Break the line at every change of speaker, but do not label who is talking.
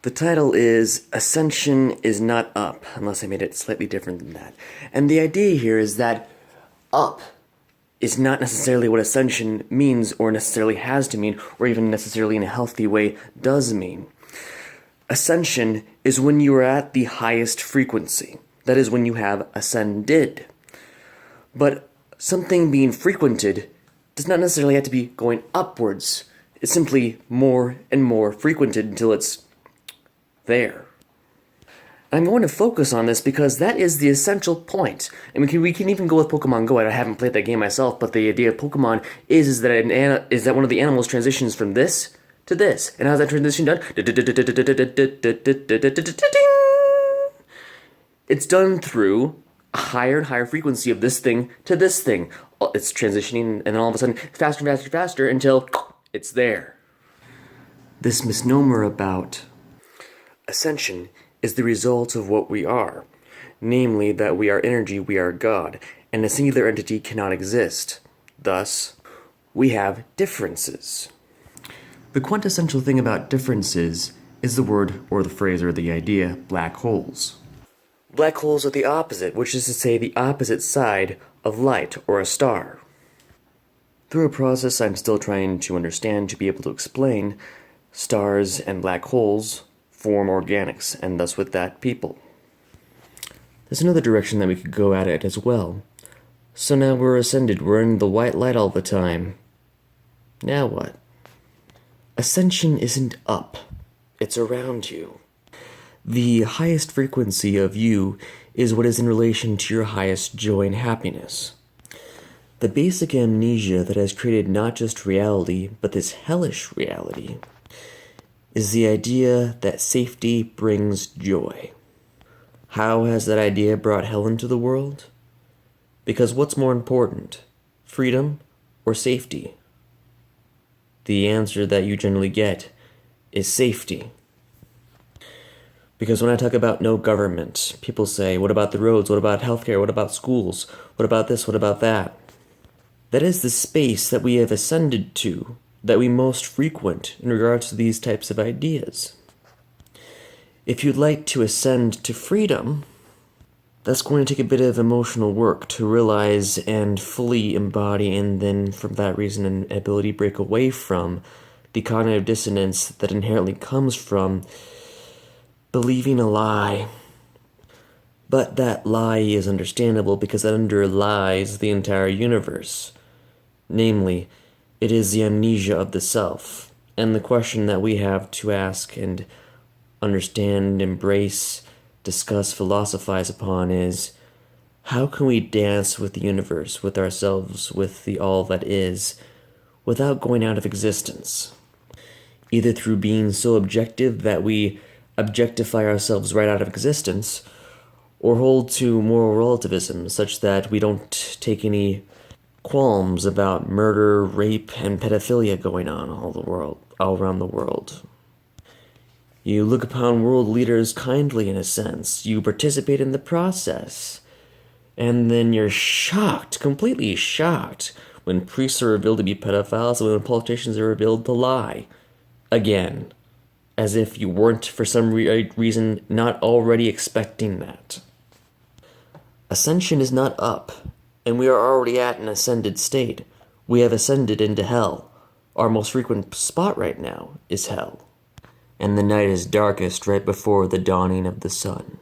The title is Ascension Is Not Up, unless I made it slightly different than that. And the idea here is that up is not necessarily what ascension means or necessarily has to mean, or even necessarily in a healthy way does mean. Ascension is when you are at the highest frequency. That is when you have ascended. But something being frequented does not necessarily have to be going upwards. It's simply more and more frequented until it's there. I'm going to focus on this because that is the essential point. And we can even go with Pokemon Go. I haven't played that game myself, but the idea of Pokemon is that one of the animals transitions from this to this. And how's that transition done? It's done through a higher and higher frequency of this thing to this thing. It's transitioning, and then all of a sudden, faster and faster and faster until it's there. This misnomer about ascension is the result of what we are, namely that we are energy, we are God, and a singular entity cannot exist. Thus, we have differences. The quintessential thing about differences is the word, or the phrase, or the idea, black holes. Black holes are the opposite, which is to say the opposite side of light, or a star. Through a process I'm still trying to understand to be able to explain, stars and black holes form organics, and thus with that, people. There's another direction that we could go at it as well. So now we're ascended, we're in the white light all the time. Now what? Ascension isn't up, it's around you. The highest frequency of you is what is in relation to your highest joy and happiness. The basic amnesia that has created not just reality, but this hellish reality, is the idea that safety brings joy. How has that idea brought hell into the world? Because what's more important, freedom or safety? The answer that you generally get is safety. Because when I talk about no government, people say, what about the roads? What about healthcare? What about schools? What about this? What about that? That is the space that we have ascended to, that we most frequent in regards to these types of ideas. If you'd like to ascend to freedom, that's going to take a bit of emotional work to realize and fully embody, and then from that reason an ability to break away from the cognitive dissonance that inherently comes from believing a lie. But that lie is understandable because it underlies the entire universe. Namely, it is the amnesia of the self, and the question that we have to ask and understand, embrace, discuss, philosophize upon is, how can we dance with the universe, with ourselves, with the all that is, without going out of existence? Either through being so objective that we objectify ourselves right out of existence, or hold to moral relativism such that we don't take any qualms about murder, rape, and pedophilia going on all around the world. You look upon world leaders kindly in a sense. You participate in the process. And then you're shocked, completely shocked, when priests are revealed to be pedophiles and when politicians are revealed to lie. Again. As if you weren't, for some reason, not already expecting that. Ascension is not up, and we are already at an ascended state. We have ascended into hell. Our most frequent spot right now is hell. And the night is darkest right before the dawning of the sun.